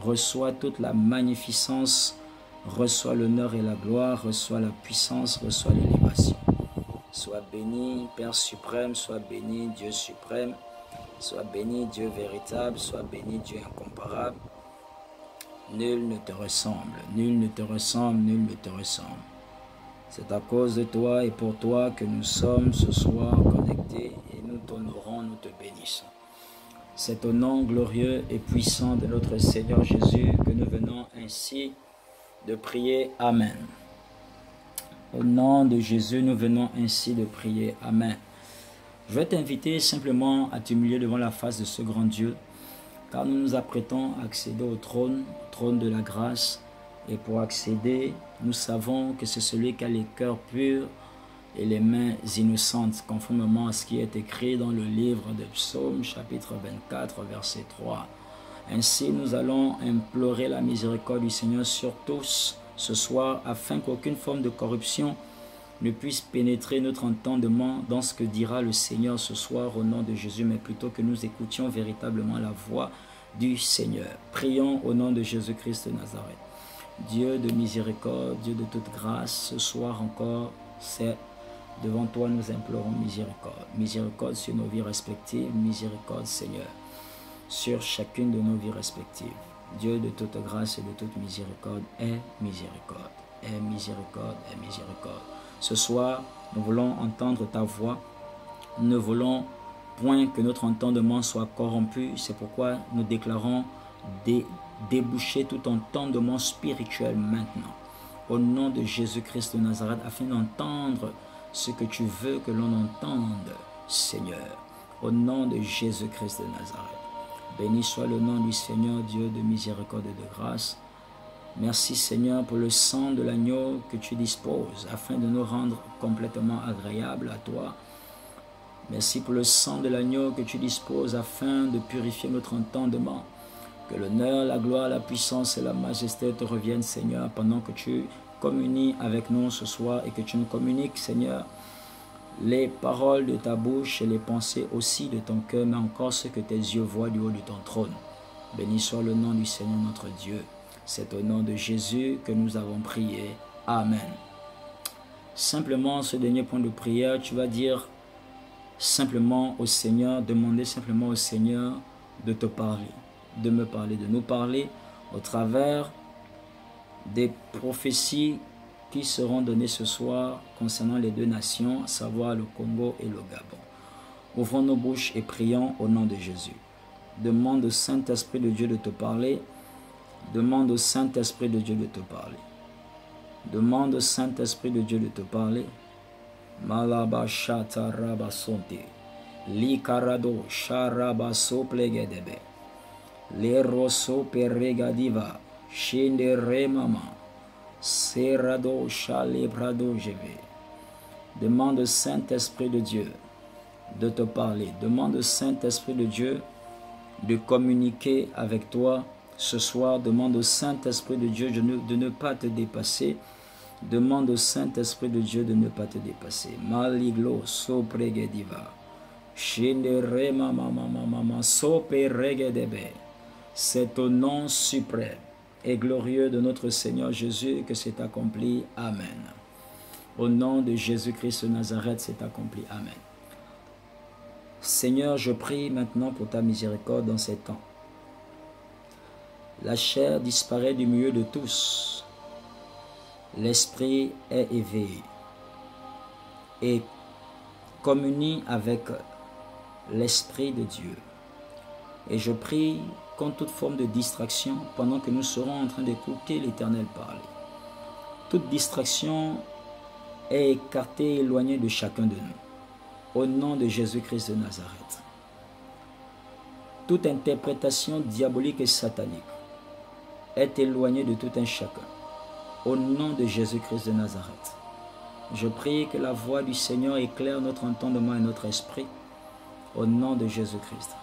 reçois toute la magnificence, reçois l'honneur et la gloire, reçois la puissance, reçois l'élévation. Sois béni, Père suprême, sois béni, Dieu suprême, sois béni, Dieu véritable, sois béni, Dieu incomparable. Nul ne te ressemble, nul ne te ressemble, nul ne te ressemble. C'est à cause de toi et pour toi que nous sommes ce soir connectés et nous t'honorons, nous te bénissons. C'est au nom glorieux et puissant de notre Seigneur Jésus que nous venons ainsi de prier. Amen. Au nom de Jésus, nous venons ainsi de prier. Amen. Je vais t'inviter simplement à t'humilier devant la face de ce grand Dieu, car nous nous apprêtons à accéder au trône de la grâce. Et pour accéder, nous savons que c'est celui qui a les cœurs purs et les mains innocentes, conformément à ce qui est écrit dans le livre de Psaume, chapitre 24, verset 3. Ainsi, nous allons implorer la miséricorde du Seigneur sur tous ce soir, afin qu'aucune forme de corruption ne puisse pénétrer notre entendement dans ce que dira le Seigneur ce soir au nom de Jésus, mais plutôt que nous écoutions véritablement la voix du Seigneur. Prions au nom de Jésus-Christ de Nazareth. Dieu de miséricorde, Dieu de toute grâce, ce soir encore, c'est devant toi nous implorons miséricorde. Miséricorde sur nos vies respectives, miséricorde Seigneur, sur chacune de nos vies respectives. Dieu de toute grâce et de toute miséricorde, aie miséricorde, aie miséricorde, aie miséricorde. Ce soir, nous voulons entendre ta voix, nous ne voulons point que notre entendement soit corrompu, c'est pourquoi nous déclarons déboucher tout entendement spirituel maintenant, au nom de Jésus-Christ de Nazareth, afin d'entendre ce que tu veux que l'on entende, Seigneur, au nom de Jésus-Christ de Nazareth. Béni soit le nom du Seigneur, Dieu de miséricorde et de grâce. Merci Seigneur pour le sang de l'agneau que tu disposes, afin de nous rendre complètement agréables à toi. Merci pour le sang de l'agneau que tu disposes, afin de purifier notre entendement. Que l'honneur, la gloire, la puissance et la majesté te reviennent, Seigneur, pendant que tu communies avec nous ce soir et que tu nous communiques, Seigneur, les paroles de ta bouche et les pensées aussi de ton cœur, mais encore ce que tes yeux voient du haut de ton trône. Béni soit le nom du Seigneur notre Dieu. C'est au nom de Jésus que nous avons prié. Amen. Simplement, ce dernier point de prière, tu vas dire simplement au Seigneur, demander simplement au Seigneur de te parler, de me parler, de nous parler au travers des prophéties qui seront données ce soir concernant les deux nations, à savoir le Congo et le Gabon. Ouvrons nos bouches et prions au nom de Jésus. Demande au Saint-Esprit de Dieu de te parler. Demande au Saint-Esprit de Dieu de te parler. Demande au Saint-Esprit de Dieu de te parler. Malaba shata rabasonte. Likarado sharabaso plegedebe. Leroso peregadiva. Shinde remama. Serado chalebrado jeve. Demande au Saint-Esprit de Dieu de te parler. Demande au Saint-Esprit de Dieu de communiquer avec toi ce soir. Demande au Saint-Esprit de Dieu de ne pas te dépasser. Demande au Saint-Esprit de Dieu de ne pas te dépasser. Maliglo sopregediva. Shindere mama mama soperegedebe. C'est au nom suprême et glorieux de notre Seigneur Jésus que c'est accompli. Amen. Au nom de Jésus-Christ de Nazareth, c'est accompli. Amen. Seigneur, je prie maintenant pour ta miséricorde dans ces temps. La chair disparaît du milieu de tous. L'esprit est éveillé et communie avec l'Esprit de Dieu. Et je prie contre toute forme de distraction pendant que nous serons en train d'écouter l'Éternel parler. Toute distraction est écartée et éloignée de chacun de nous. Au nom de Jésus-Christ de Nazareth. Toute interprétation diabolique et satanique est éloignée de tout un chacun. Au nom de Jésus-Christ de Nazareth. Je prie que la voix du Seigneur éclaire notre entendement et notre esprit. Au nom de Jésus-Christ.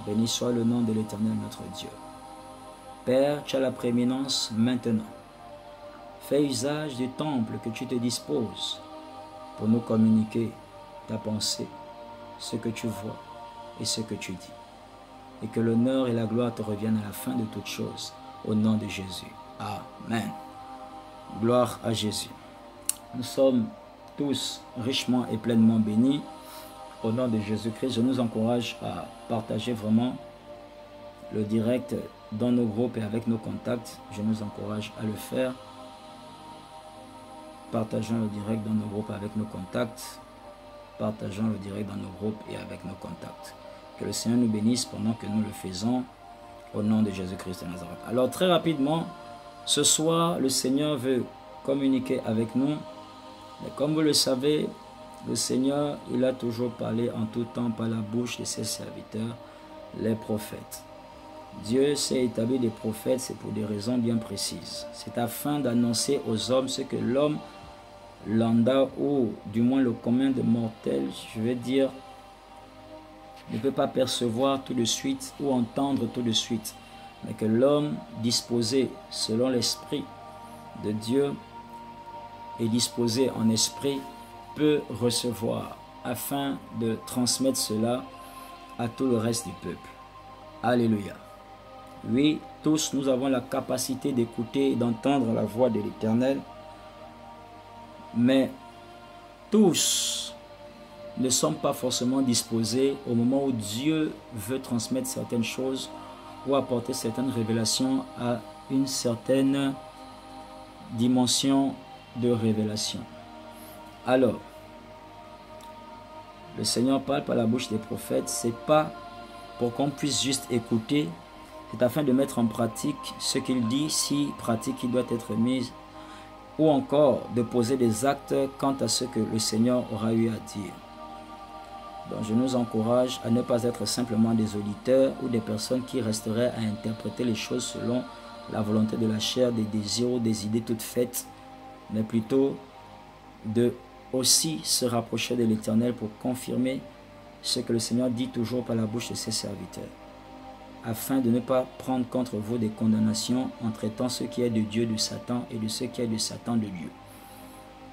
Béni soit le nom de l'Éternel notre Dieu. Père, tu as la prééminence maintenant. Fais usage du temple que tu te disposes pour nous communiquer ta pensée, ce que tu vois et ce que tu dis. Et que l'honneur et la gloire te reviennent à la fin de toutes choses. au nom de Jésus. Amen. Gloire à Jésus. Nous sommes tous richement et pleinement bénis. Au nom de Jésus-Christ, je nous encourage à partager vraiment le direct dans nos groupes et avec nos contacts. Je nous encourage à le faire. Partageons le direct dans nos groupes avec nos contacts. Partageons le direct dans nos groupes et avec nos contacts. Que le Seigneur nous bénisse pendant que nous le faisons au nom de Jésus-Christ de Nazareth. Alors très rapidement, ce soir, le Seigneur veut communiquer avec nous. Mais comme vous le savez, le Seigneur, il a toujours parlé en tout temps par la bouche de ses serviteurs, les prophètes. Dieu s'est établi des prophètes, c'est pour des raisons bien précises. C'est afin d'annoncer aux hommes ce que l'homme lambda, ou du moins le commun de mortels, je vais dire, ne peut pas percevoir tout de suite ou entendre tout de suite, mais que l'homme disposé selon l'esprit de Dieu et disposé en esprit peut recevoir, afin de transmettre cela à tout le reste du peuple. Alléluia. Oui, tous nous avons la capacité d'écouter et d'entendre la voix de l'Éternel, mais tous ne sommes pas forcément disposés au moment où Dieu veut transmettre certaines choses ou apporter certaines révélations à une certaine dimension de révélation. Alors, le Seigneur parle par la bouche des prophètes, c'est pas pour qu'on puisse juste écouter, c'est afin de mettre en pratique ce qu'il dit, si pratique il doit être mis, ou encore de poser des actes quant à ce que le Seigneur aura eu à dire. Donc je nous encourage à ne pas être simplement des auditeurs ou des personnes qui resteraient à interpréter les choses selon la volonté de la chair, des désirs ou des idées toutes faites, mais plutôt de aussi se rapprocher de l'Éternel pour confirmer ce que le Seigneur dit toujours par la bouche de ses serviteurs, afin de ne pas prendre contre vous des condamnations en traitant ce qui est de Dieu de Satan et de ce qui est de Satan de Dieu.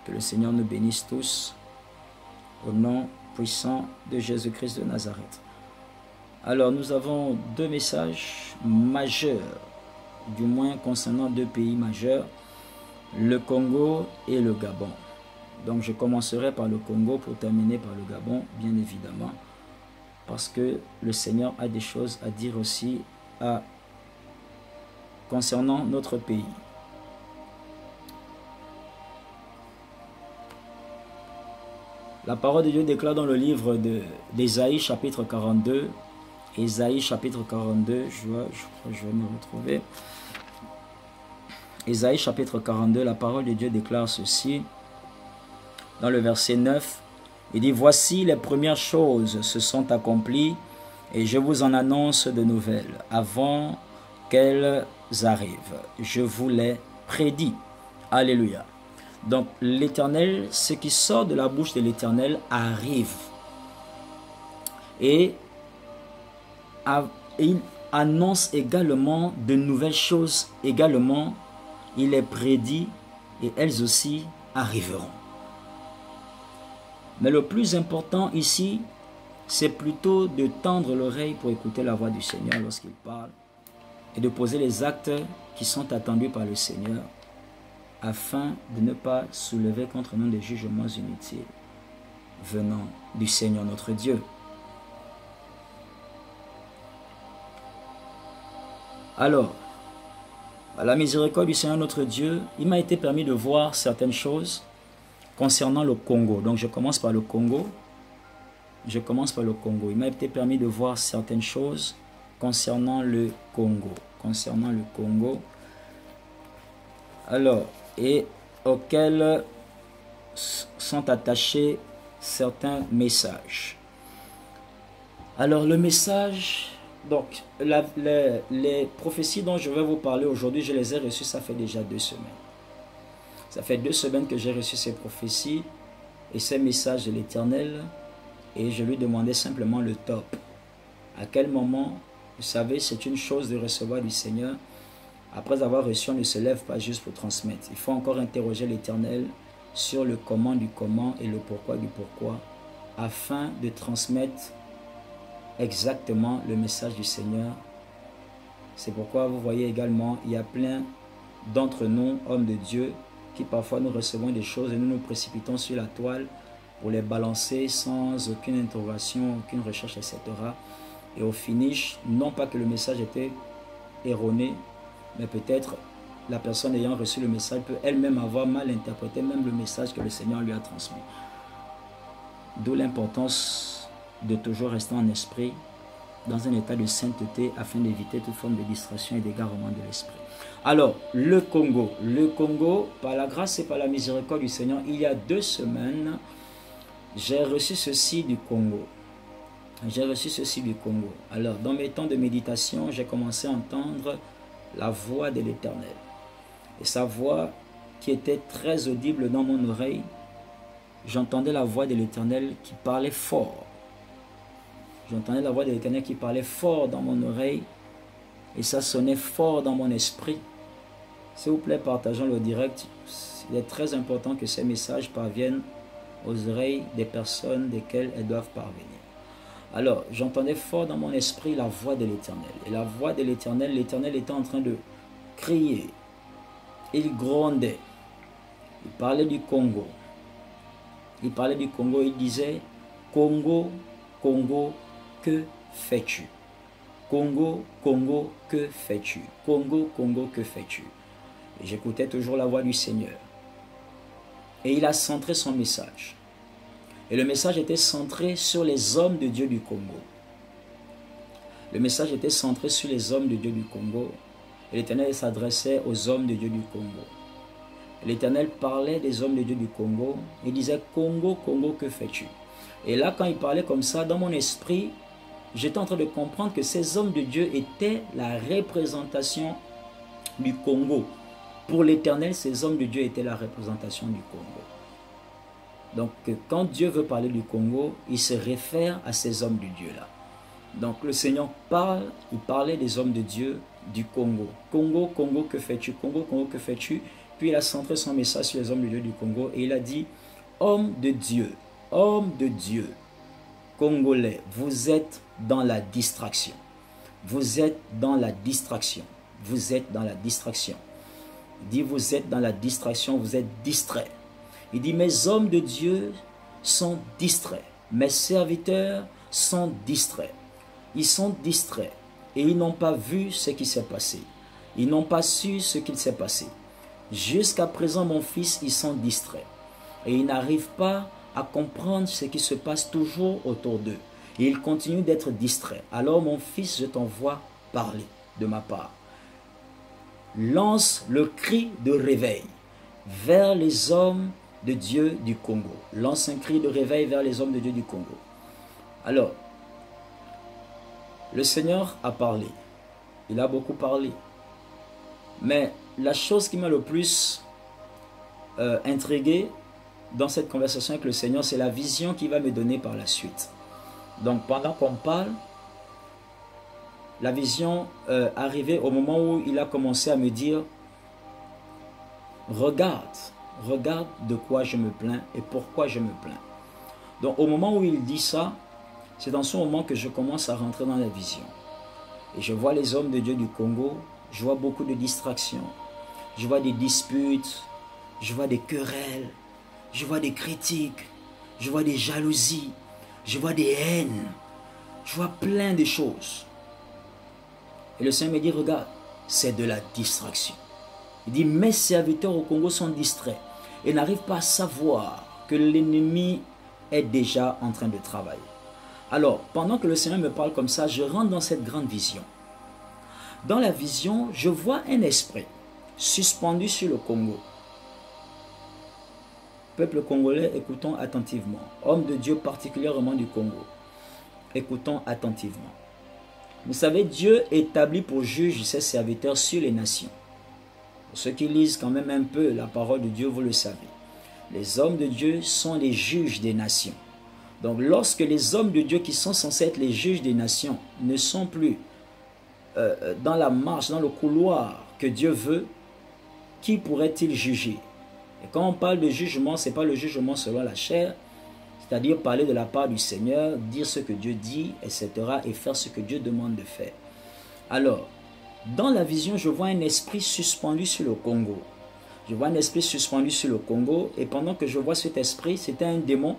Que le Seigneur nous bénisse tous au nom puissant de Jésus-Christ de Nazareth. Alors nous avons deux messages majeurs, du moins concernant deux pays majeurs, le Congo et le Gabon. Donc je commencerai par le Congo pour terminer par le Gabon, bien évidemment, parce que le Seigneur a des choses à dire aussi concernant notre pays. La parole de Dieu déclare dans le livre d'Ésaïe chapitre 42, Ésaïe chapitre 42, je vais me retrouver. Ésaïe chapitre 42, la parole de Dieu déclare ceci, dans le verset 9, il dit « Voici les premières choses se sont accomplies et je vous en annonce de nouvelles avant qu'elles arrivent. Je vous les prédis. » Alléluia. Donc l'Éternel, ce qui sort de la bouche de l'Éternel arrive. Et il annonce également de nouvelles choses. Également, il les prédit et elles aussi arriveront. Mais le plus important ici, c'est plutôt de tendre l'oreille pour écouter la voix du Seigneur lorsqu'il parle et de poser les actes qui sont attendus par le Seigneur afin de ne pas soulever contre nous des jugements inutiles venant du Seigneur notre Dieu. Alors, à la miséricorde du Seigneur notre Dieu, il m'a été permis de voir certaines choses concernant le Congo. Donc je commence par le Congo. Il m'a été permis de voir certaines choses concernant le Congo. Alors, et auxquels sont attachés certains messages. Alors le message, donc les prophéties dont je vais vous parler aujourd'hui, je les ai reçues, ça fait déjà 2 semaines. Ça fait 2 semaines que j'ai reçu ces prophéties et ces messages de l'Éternel et je lui demandais simplement le top. À quel moment, vous savez, c'est une chose de recevoir du Seigneur. Après avoir reçu, on ne se lève pas juste pour transmettre. Il faut encore interroger l'Éternel sur le comment du comment et le pourquoi du pourquoi afin de transmettre exactement le message du Seigneur C'est pourquoi vous voyez également, il y a plein d'entre nous, hommes de Dieu, qui parfois nous recevons des choses et nous nous précipitons sur la toile pour les balancer sans aucune interrogation, aucune recherche, etc. Et au finish, non pas que le message était erroné, mais peut-être la personne ayant reçu le message peut elle-même avoir mal interprété même le message que le Seigneur lui a transmis. D'où l'importance de toujours rester en esprit, dans un état de sainteté, afin d'éviter toute forme de distraction et d'égarement de l'esprit. Alors, le Congo, par la grâce et par la miséricorde du Seigneur, il y a 2 semaines, j'ai reçu ceci du Congo. Alors, dans mes temps de méditation, j'ai commencé à entendre la voix de l'Éternel. Et sa voix, qui était très audible dans mon oreille, j'entendais la voix de l'Éternel qui parlait fort. J'entendais la voix de l'Éternel qui parlait fort dans mon oreille et ça sonnait fort dans mon esprit. S'il vous plaît, partageons le direct. Il est très important que ces messages parviennent aux oreilles des personnes desquelles elles doivent parvenir. Alors, j'entendais fort dans mon esprit la voix de l'Éternel. Et la voix de l'Éternel, l'Éternel était en train de crier. Il grondait. Il parlait du Congo. Il disait, Congo, Congo, que fais-tu? Congo, Congo, que fais-tu? Congo, Congo, que fais-tu? Et j'écoutais toujours la voix du Seigneur. Et il a centré son message. Et le message était centré sur les hommes de Dieu du Congo. Le message était centré sur les hommes de Dieu du Congo. Et l'Éternel s'adressait aux hommes de Dieu du Congo. L'Éternel parlait des hommes de Dieu du Congo. Il disait, Congo, Congo, que fais-tu? Et là, quand il parlait comme ça, dans mon esprit, j'étais en train de comprendre que ces hommes de Dieu étaient la représentation du Congo. Pour l'Éternel, ces hommes de Dieu étaient la représentation du Congo. Donc, quand Dieu veut parler du Congo, il se réfère à ces hommes de Dieu-là. Donc, le Seigneur parle, il parlait des hommes de Dieu du Congo. Congo, Congo, que fais-tu? Congo, Congo, que fais-tu? Puis il a centré son message sur les hommes de Dieu du Congo et il a dit, hommes de Dieu, Congolais, vous êtes dans la distraction. Vous êtes dans la distraction. Vous êtes dans la distraction. Il dit, vous êtes dans la distraction, vous êtes distraits. Il dit, mes hommes de Dieu sont distraits. Mes serviteurs sont distraits. Ils sont distraits et ils n'ont pas vu ce qui s'est passé. Ils n'ont pas su ce qu'il s'est passé. Jusqu'à présent, mon fils, ils sont distraits. Et ils n'arrivent pas à comprendre ce qui se passe toujours autour d'eux. Et ils continuent d'être distraits. Alors, mon fils, je t'envoie parler de ma part. Lance le cri de réveil vers les hommes de Dieu du Congo. Lance un cri de réveil vers les hommes de Dieu du Congo. Alors, le Seigneur a parlé. Il a beaucoup parlé. Mais la chose qui m'a le plus intrigué dans cette conversation avec le Seigneur, c'est la vision qu'il va me donner par la suite. Donc, pendant qu'on parle, la vision arrivait au moment où il a commencé à me dire, regarde de quoi je me plains et pourquoi je me plains. Donc, au moment où il dit ça, c'est dans ce moment que je commence à rentrer dans la vision. Et je vois les hommes de Dieu du Congo, je vois beaucoup de distractions, je vois des disputes, je vois des querelles, je vois des critiques, je vois des jalousies, je vois des haines, je vois plein de choses. Et le Seigneur me dit, regarde, c'est de la distraction. Il dit, mes serviteurs au Congo sont distraits et n'arrivent pas à savoir que l'ennemi est déjà en train de travailler. Alors, pendant que le Seigneur me parle comme ça, je rentre dans cette grande vision. Dans la vision, je vois un esprit suspendu sur le Congo. Peuple congolais, écoutons attentivement. Hommes de Dieu particulièrement du Congo, écoutons attentivement. Vous savez, Dieu établit pour juge ses serviteurs sur les nations. Pour ceux qui lisent quand même un peu la parole de Dieu, vous le savez. Les hommes de Dieu sont les juges des nations. Donc lorsque les hommes de Dieu qui sont censés être les juges des nations ne sont plus dans la marche, dans le couloir que Dieu veut, qui pourrait-il juger? Et quand on parle de jugement, ce n'est pas le jugement selon la chair, c'est-à-dire parler de la part du Seigneur, dire ce que Dieu dit, etc. et faire ce que Dieu demande de faire. Alors, Dans la vision, je vois un esprit suspendu sur le Congo. Je vois un esprit suspendu sur le Congo et pendant que je vois cet esprit, c'était un démon.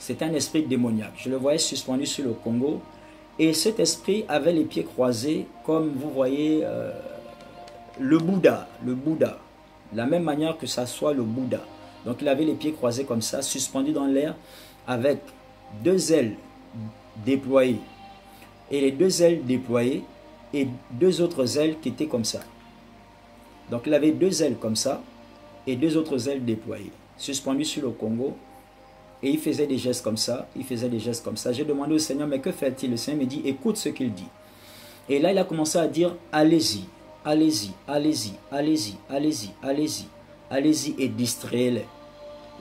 C'était un esprit démoniaque. Je le voyais suspendu sur le Congo et cet esprit avait les pieds croisés comme vous voyez le Bouddha. De la même manière que ça soit le Bouddha. Donc il avait les pieds croisés comme ça, suspendus dans l'air avec deux ailes déployées. Et les deux ailes déployées et deux autres ailes qui étaient comme ça. Donc il avait deux ailes comme ça et deux autres ailes déployées, suspendues sur le Congo. Et il faisait des gestes comme ça, il faisait des gestes comme ça. J'ai demandé au Seigneur, mais que fait-il? Le Seigneur me dit, écoute ce qu'il dit. Et là, il a commencé à dire, allez-y, allez-y, allez-y, allez-y, allez-y, allez-y, allez-y et distrayez-les.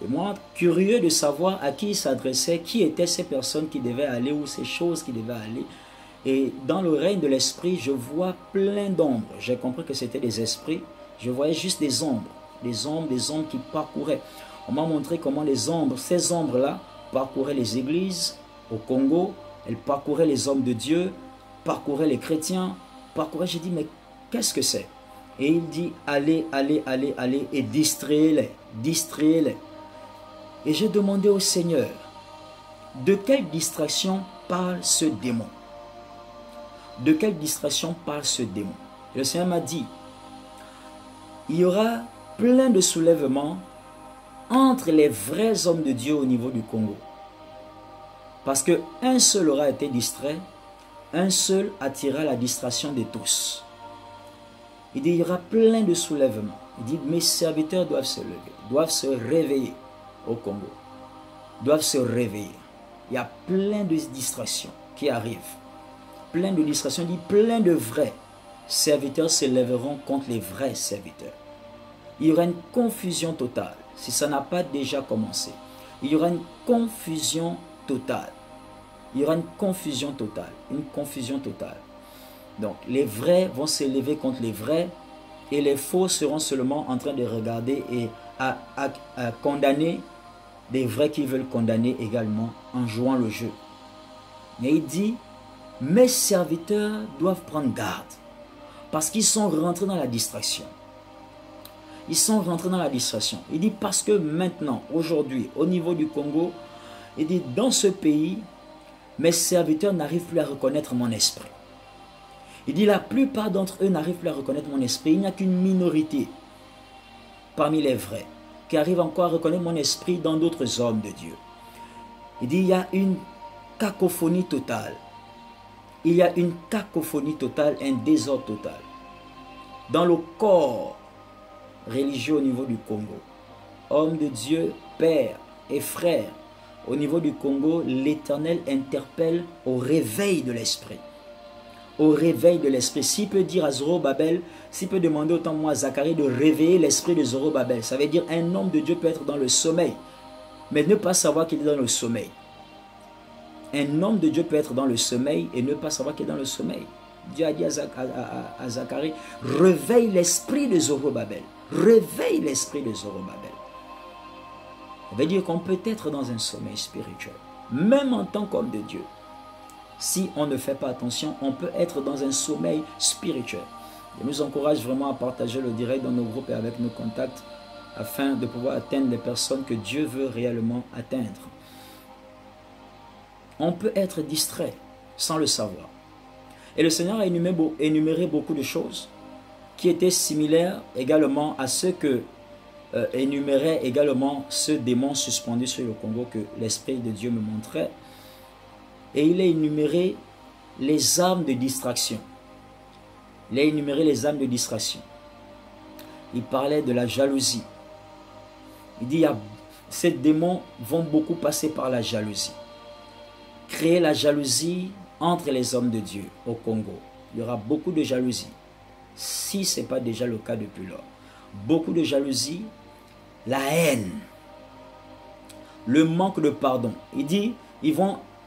Et moi, curieux de savoir à qui il s'adressait, qui étaient ces personnes qui devaient aller ou ces choses qui devaient aller. Et dans le règne de l'esprit, je vois plein d'ombres. J'ai compris que c'était des esprits. Je voyais juste des ombres qui parcouraient. On m'a montré comment les ombres, ces ombres-là, parcouraient les églises au Congo. Elles parcouraient les hommes de Dieu, parcouraient les chrétiens, parcouraient. J'ai dit, mais qu'est-ce que c'est? Et il dit, allez, allez, allez, allez et distrayez-les, distrayez-les. Et j'ai demandé au Seigneur, de quelle distraction parle ce démon? De quelle distraction parle ce démon? Le Seigneur m'a dit, il y aura plein de soulèvements entre les vrais hommes de Dieu au niveau du Congo. Parce qu'un seul aura été distrait, un seul attirera la distraction de tous. Il dit, il y aura plein de soulèvements. Il dit, mes serviteurs doivent se lever, doivent se réveiller au Congo, doivent se réveiller. Il y a plein de distractions qui arrivent. Plein de distractions, il dit, plein de vrais serviteurs se lèveront contre les vrais serviteurs. Il y aura une confusion totale, si ça n'a pas déjà commencé. Il y aura une confusion totale. Il y aura une confusion totale. Une confusion totale. Donc, les vrais vont se lever contre les vrais et les faux seront seulement en train de regarder et à condamner des vrais qui veulent condamner également en jouant le jeu. Mais il dit, mes serviteurs doivent prendre garde parce qu'ils sont rentrés dans la distraction. Ils sont rentrés dans la distraction. Il dit parce que maintenant, aujourd'hui, au niveau du Congo, il dit dans ce pays, mes serviteurs n'arrivent plus à reconnaître mon esprit. Il dit la plupart d'entre eux n'arrivent plus à reconnaître mon esprit. Il n'y a qu'une minorité parmi les vrais qui arrivent encore à reconnaître mon esprit dans d'autres hommes de Dieu. Il dit il y a une cacophonie totale. Il y a une cacophonie totale, un désordre total. Dans le corps religieux au niveau du Congo, hommes de Dieu, pères et frères, au niveau du Congo, l'Éternel interpelle au réveil de l'esprit. Au réveil de l'esprit. S'il peut dire à Zorobabel, s'il peut demander autant moi à Zacharie de réveiller l'esprit de Zorobabel, ça veut dire un homme de Dieu peut être dans le sommeil, mais ne pas savoir qu'il est dans le sommeil. Un homme de Dieu peut être dans le sommeil et ne pas savoir qu'il est dans le sommeil. Dieu a dit à Zacharie, réveille l'esprit de Zorobabel. Réveille l'esprit de Zorobabel. Ça veut dire qu'on peut être dans un sommeil spirituel, même en tant qu'homme de Dieu. Si on ne fait pas attention, on peut être dans un sommeil spirituel. Je nous encourage vraiment à partager le direct dans nos groupes et avec nos contacts afin de pouvoir atteindre les personnes que Dieu veut réellement atteindre. On peut être distrait sans le savoir. Et le Seigneur a énuméré beaucoup de choses qui étaient similaires également à ce que énumérait également ce démon suspendu sur le Congo que l'Esprit de Dieu me montrait. Et il a énuméré les armes de distraction. Il a énuméré les armes de distraction. Il parlait de la jalousie. Il dit, ces démons vont beaucoup passer par la jalousie. Créer la jalousie entre les hommes de Dieu au Congo. Il y aura beaucoup de jalousie. Si ce n'est pas déjà le cas depuis lors. Beaucoup de jalousie, la haine, le manque de pardon. Il dit,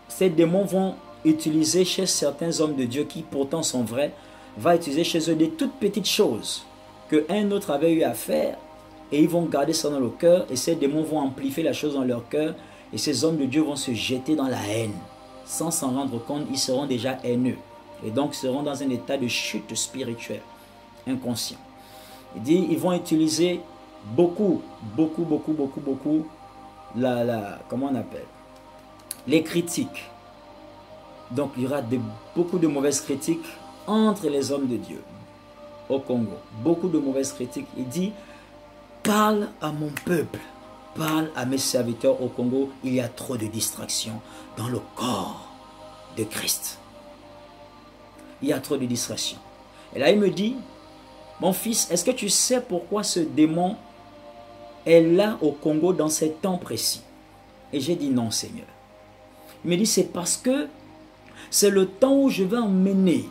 ces démons vont utiliser chez certains hommes de Dieu qui pourtant sont vrais, va utiliser chez eux des toutes petites choses qu'un autre avait eu à faire et ils vont garder ça dans le cœur et ces démons vont amplifier la chose dans leur cœur et ces hommes de Dieu vont se jeter dans la haine. Sans s'en rendre compte, ils seront déjà haineux. Et donc seront dans un état de chute spirituelle, inconscient. Il dit, ils vont utiliser beaucoup, comment on appelle, les critiques. Donc il y aura beaucoup de mauvaises critiques entre les hommes de Dieu au Congo. Beaucoup de mauvaises critiques. Il dit, parle à mon peuple, parle à mes serviteurs au Congo. Il y a trop de distractions dans le corps de Christ. Il y a trop de distractions. Et là, il me dit, mon fils, est-ce que tu sais pourquoi ce démon est là au Congo dans ces temps précis? Et j'ai dit non, Seigneur. Il me dit, c'est parce que c'est le temps où je vais emmener.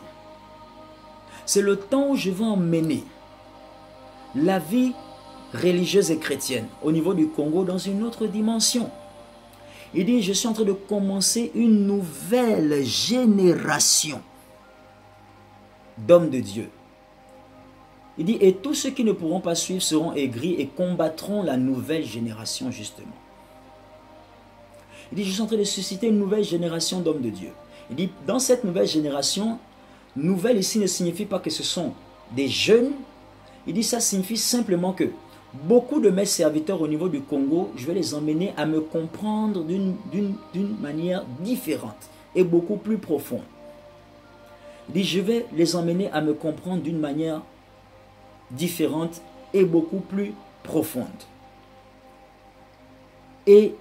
C'est le temps où je vais emmener la vie religieuse et chrétienne au niveau du Congo dans une autre dimension. Il dit, je suis en train de commencer une nouvelle génération d'hommes de Dieu. Il dit, et tous ceux qui ne pourront pas suivre seront aigris et combattront la nouvelle génération justement. Il dit, je suis en train de susciter une nouvelle génération d'hommes de Dieu. Il dit, dans cette nouvelle génération, nouvelle ici ne signifie pas que ce sont des jeunes. Il dit, ça signifie simplement que beaucoup de mes serviteurs au niveau du Congo, je vais les emmener à me comprendre d'une manière différente et beaucoup plus profonde. Il dit, je vais les emmener à me comprendre d'une manière différente et beaucoup plus profonde. Et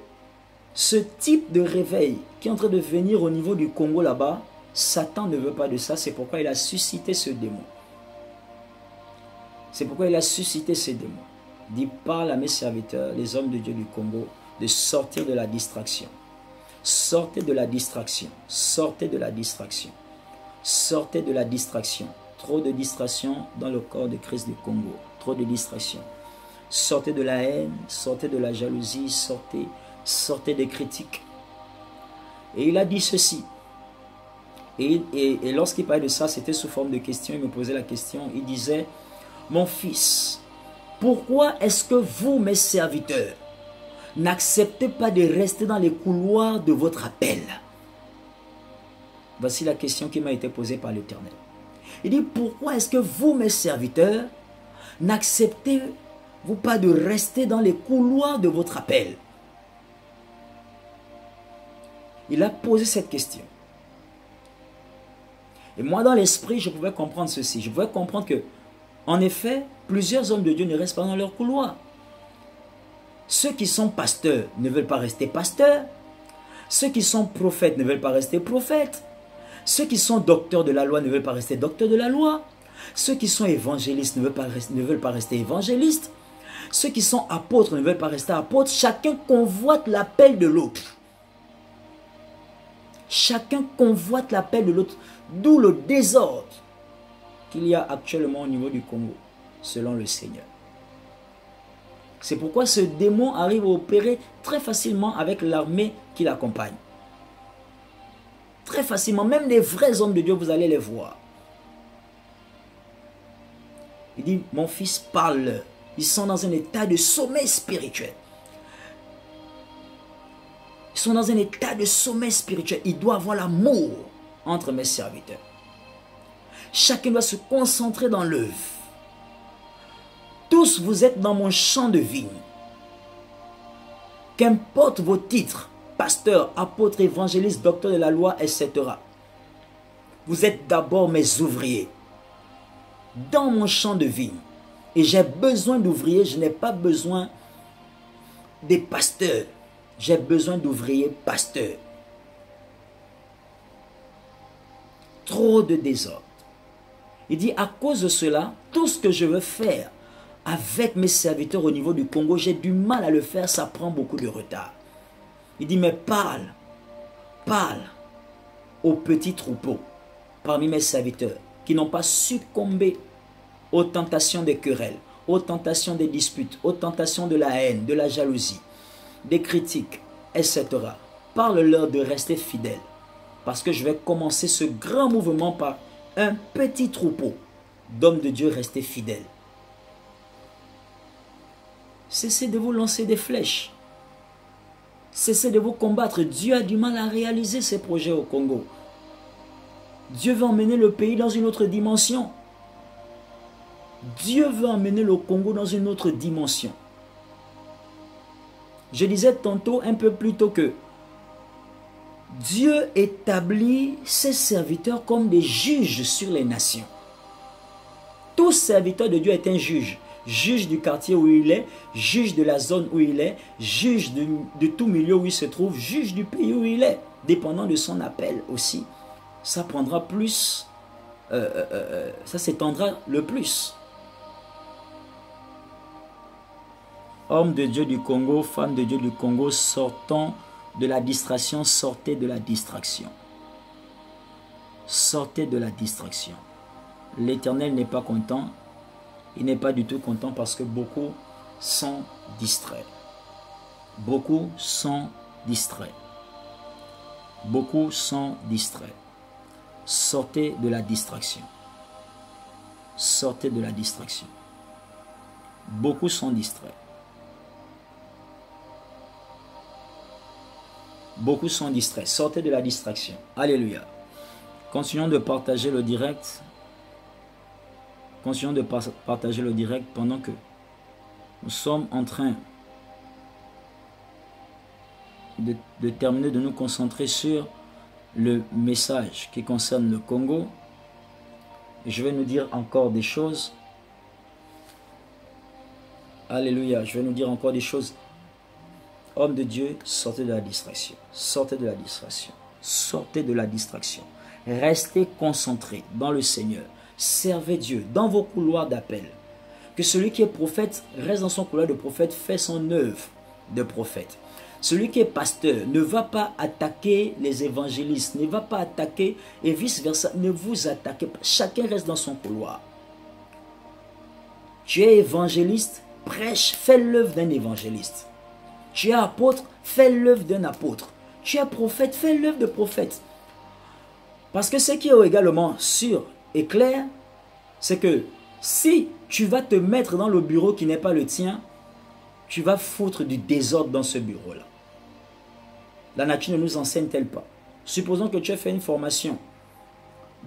ce type de réveil qui est en train de venir au niveau du Congo là-bas, Satan ne veut pas de ça, c'est pourquoi il a suscité ce démon. C'est pourquoi il a suscité ce démon. Il dit, parle à mes serviteurs, les hommes de Dieu du Congo, de sortir de la distraction. Sortez de la distraction. Sortez de la distraction. Sortez de la distraction. Trop de distractions dans le corps de Christ du Congo. Trop de distractions. Sortez de la haine, sortez de la jalousie, sortez des critiques. Et il a dit ceci. Et lorsqu'il parlait de ça, c'était sous forme de question. Il me posait la question. Il disait, mon fils, pourquoi est-ce que vous, mes serviteurs, n'acceptez pas de rester dans les couloirs de votre appel? Voici la question qui m'a été posée par l'Éternel. Il dit, pourquoi est-ce que vous, mes serviteurs, n'acceptez-vous pas de rester dans les couloirs de votre appel? Il a posé cette question. Et moi, dans l'esprit, je pouvais comprendre ceci. Je pouvais comprendre que, en effet, plusieurs hommes de Dieu ne restent pas dans leur couloir. Ceux qui sont pasteurs ne veulent pas rester pasteurs. Ceux qui sont prophètes ne veulent pas rester prophètes. Ceux qui sont docteurs de la loi ne veulent pas rester docteurs de la loi. Ceux qui sont évangélistes ne veulent pas rester évangélistes. Ceux qui sont apôtres ne veulent pas rester apôtres. Chacun convoite l'appel de l'autre. Chacun convoite l'appel de l'autre. D'où le désordre qu'il y a actuellement au niveau du Congo, selon le Seigneur. C'est pourquoi ce démon arrive à opérer très facilement avec l'armée qui l'accompagne. Très facilement, même les vrais hommes de Dieu, vous allez les voir. Il dit, mon fils, parle. Ils sont dans un état de sommeil spirituel. Ils sont dans un état de sommeil spirituel. Il doit avoir l'amour entre mes serviteurs. Chacun doit se concentrer dans l'œuvre. Tous vous êtes dans mon champ de vigne. Qu'importe vos titres, pasteur, apôtre, évangéliste, docteur de la loi, etc. Vous êtes d'abord mes ouvriers. Dans mon champ de vigne. Et j'ai besoin d'ouvriers, je n'ai pas besoin des pasteurs. J'ai besoin d'ouvriers pasteurs. Trop de désordre. Il dit, à cause de cela, tout ce que je veux faire avec mes serviteurs au niveau du Congo, j'ai du mal à le faire, ça prend beaucoup de retard. Il dit, mais parle aux petits troupeaux parmi mes serviteurs qui n'ont pas succombé aux tentations des querelles, aux tentations des disputes, aux tentations de la haine, de la jalousie, des critiques, etc. Parle-leur de rester fidèles. Parce que je vais commencer ce grand mouvement par un petit troupeau d'hommes de Dieu restés fidèles. Cessez de vous lancer des flèches. Cessez de vous combattre. Dieu a du mal à réaliser ses projets au Congo. Dieu veut emmener le pays dans une autre dimension. Dieu veut emmener le Congo dans une autre dimension. Je disais tantôt, un peu plus tôt, que Dieu établit ses serviteurs comme des juges sur les nations. Tout serviteur de Dieu est un juge. Juge du quartier où il est, juge de la zone où il est, juge de tout milieu où il se trouve, juge du pays où il est, dépendant de son appel aussi. Ça prendra plus, ça s'étendra le plus. Hommes de Dieu du Congo, femmes de Dieu du Congo, sortons de la distraction, sortez de la distraction. Sortez de la distraction. L'Éternel n'est pas content. Il n'est pas du tout content parce que beaucoup sont distraits. Beaucoup sont distraits. Beaucoup sont distraits. Sortez de la distraction. Sortez de la distraction. Beaucoup sont distraits. Beaucoup sont distraits. Sortez de la distraction. Alléluia. Continuons de partager le direct. Continuons de partager le direct pendant que nous sommes en train de terminer, de nous concentrer sur le message qui concerne le Congo. Et je vais nous dire encore des choses. Alléluia. Je vais nous dire encore des choses. Hommes de Dieu, sortez de la distraction. Sortez de la distraction. Sortez de la distraction. Restez concentrés dans le Seigneur. Servez Dieu dans vos couloirs d'appel. Que celui qui est prophète reste dans son couloir de prophète, fait son œuvre de prophète. Celui qui est pasteur ne va pas attaquer les évangélistes, ne va pas attaquer et vice-versa. Ne vous attaquez pas. Chacun reste dans son couloir. Tu es évangéliste, prêche, fais l'œuvre d'un évangéliste. Tu es apôtre, fais l'œuvre d'un apôtre. Tu es prophète, fais l'œuvre de prophète. Parce que ce qui est également sûr et clair, c'est que si tu vas te mettre dans le bureau qui n'est pas le tien, tu vas foutre du désordre dans ce bureau-là. La nature ne nous enseigne-t-elle pas? Supposons que tu as fait une formation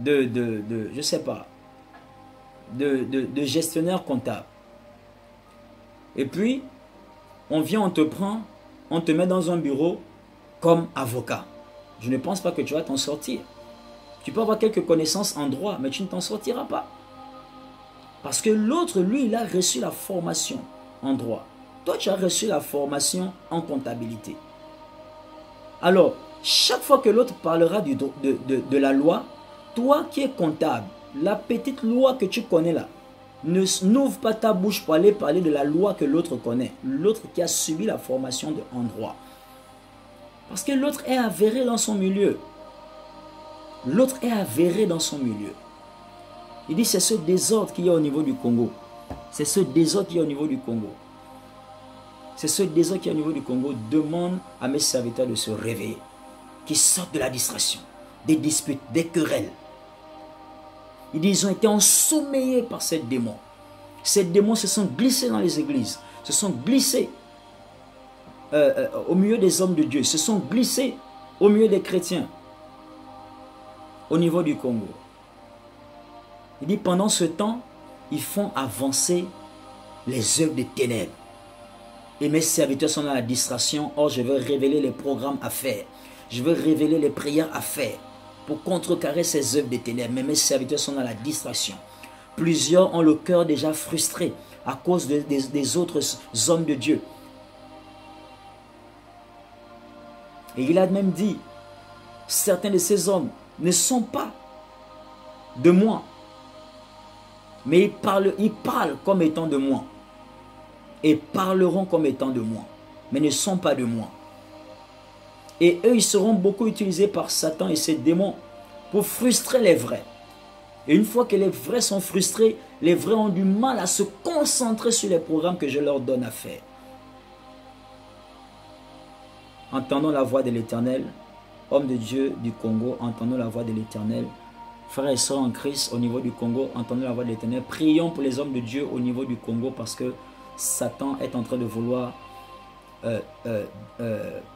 je sais pas, de gestionnaire comptable. Et puis, on vient, on te prend, on te met dans un bureau comme avocat. Je ne pense pas que tu vas t'en sortir. Tu peux avoir quelques connaissances en droit, mais tu ne t'en sortiras pas. Parce que l'autre, lui, il a reçu la formation en droit. Toi, tu as reçu la formation en comptabilité. Alors, chaque fois que l'autre parlera de la loi, toi qui es comptable, la petite loi que tu connais là, n'ouvre pas ta bouche pour aller parler de la loi que l'autre connaît. L'autre qui a subi la formation en droit. Parce que l'autre est avéré dans son milieu. L'autre est avéré dans son milieu. Il dit c'est ce désordre qu'il y a au niveau du Congo. C'est ce désordre qu'il y a au niveau du Congo. C'est ce désordre qu'il y a au niveau du Congo. Demande à mes serviteurs de se réveiller. Qu'ils sortent de la distraction, des disputes, des querelles. Il dit ils ont été ensommeillés par ces démons. Ces démons se sont glissés dans les églises. Se sont glissés au milieu des hommes de Dieu. Se sont glissés au milieu des chrétiens. Au niveau du Congo. Il dit pendant ce temps, ils font avancer les œuvres des ténèbres. Et mes serviteurs sont dans la distraction. Or, je veux révéler les programmes à faire. Je veux révéler les prières à faire pour contrecarrer ces œuvres des ténèbres. Mais mes serviteurs sont dans la distraction. Plusieurs ont le cœur déjà frustré à cause des autres hommes de Dieu. Et il a même dit, certains de ces hommes ne sont pas de moi. Mais ils parlent comme étant de moi. Et parleront comme étant de moi. Mais ne sont pas de moi. Et eux, ils seront beaucoup utilisés par Satan et ses démons pour frustrer les vrais. Et une fois que les vrais sont frustrés, les vrais ont du mal à se concentrer sur les programmes que je leur donne à faire. Entendons la voix de l'Éternel. Hommes de Dieu du Congo, entendons la voix de l'Éternel. Frères et sœurs en Christ au niveau du Congo, entendons la voix de l'Éternel. Prions pour les hommes de Dieu au niveau du Congo parce que Satan est en train de vouloir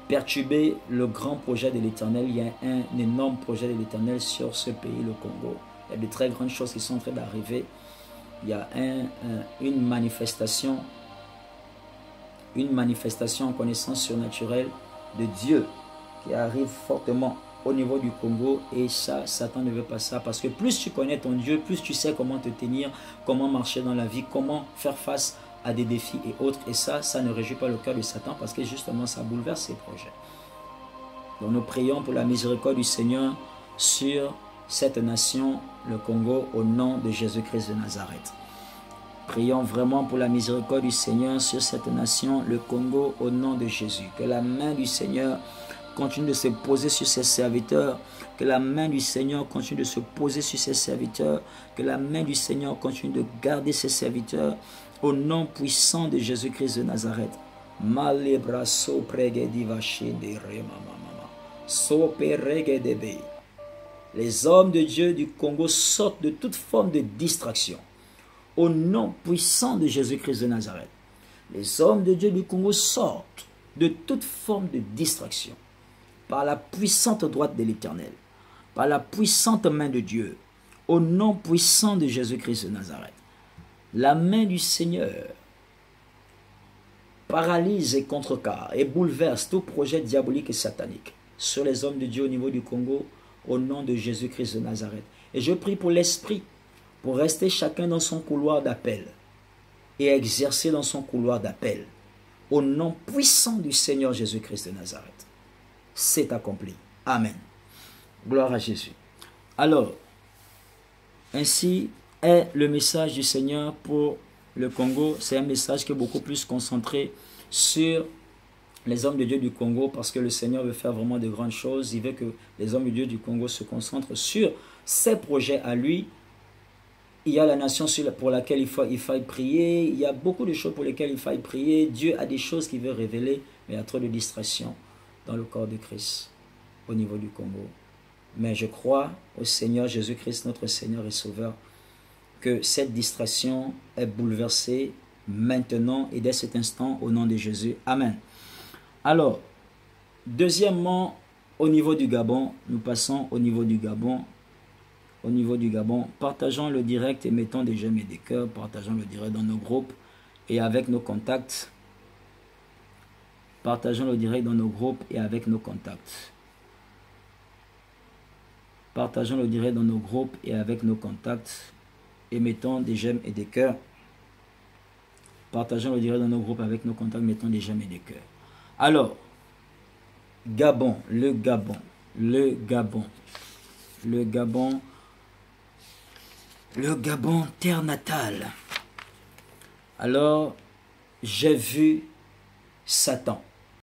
perturber le grand projet de l'Éternel. Il y a un énorme projet de l'Éternel sur ce pays, le Congo. Il y a de très grandes choses qui sont en train d'arriver. Il y a une manifestation en connaissance surnaturelle de Dieu qui arrive fortement au niveau du Congo, et ça, Satan ne veut pas ça, parce que plus tu connais ton Dieu, plus tu sais comment te tenir, comment marcher dans la vie, comment faire face à des défis et autres, et ça ne réjouit pas le cœur de Satan, parce que justement ça bouleverse ses projets. Donc nous prions pour la miséricorde du Seigneur sur cette nation, le Congo, au nom de Jésus-Christ de Nazareth. Prions vraiment pour la miséricorde du Seigneur sur cette nation, le Congo, au nom de Jésus. Que la main du Seigneur continue de se poser sur ses serviteurs. Que la main du Seigneur continue de se poser sur ses serviteurs. Que la main du Seigneur continue de garder ses serviteurs. Au nom puissant de Jésus-Christ de Nazareth. Les hommes de Dieu du Congo sortent de toute forme de distraction. Au nom puissant de Jésus-Christ de Nazareth. Les hommes de Dieu du Congo sortent de toute forme de distraction. Par la puissante droite de l'Éternel. Par la puissante main de Dieu. Au nom puissant de Jésus-Christ de Nazareth. La main du Seigneur paralyse et contrecarre et bouleverse tout projet diabolique et satanique sur les hommes de Dieu au niveau du Congo, au nom de Jésus-Christ de Nazareth. Et je prie pour l'Esprit, pour rester chacun dans son couloir d'appel et exercer dans son couloir d'appel, au nom puissant du Seigneur Jésus-Christ de Nazareth. C'est accompli. Amen. Gloire à Jésus. Alors, ainsi est le message du Seigneur pour le Congo. C'est un message qui est beaucoup plus concentré sur les hommes de Dieu du Congo, parce que le Seigneur veut faire vraiment de grandes choses. Il veut que les hommes de Dieu du Congo se concentrent sur ses projets à lui. Il y a la nation pour laquelle il faille prier. Il y a beaucoup de choses pour lesquelles il faille prier. Dieu a des choses qu'il veut révéler, mais il y a trop de distractions dans le corps de Christ au niveau du Congo. Mais je crois au Seigneur Jésus-Christ, notre Seigneur et Sauveur, que cette distraction est bouleversée maintenant et dès cet instant au nom de Jésus. Amen. Alors, deuxièmement, au niveau du Gabon, nous passons au niveau du Gabon. Au niveau du Gabon, partageons le direct et mettons des j'aime et des cœurs. Partageons le direct dans nos groupes et avec nos contacts. Partageons le direct dans nos groupes et avec nos contacts. Partageons le direct dans nos groupes et avec nos contacts. Et mettons des j'aime et des cœurs. Partageons le direct dans nos groupes avec nos contacts. Mettons des j'aime et des cœurs. Alors, Gabon, le Gabon, le Gabon, le Gabon, le Gabon, terre natale. Alors, j'ai vu Satan.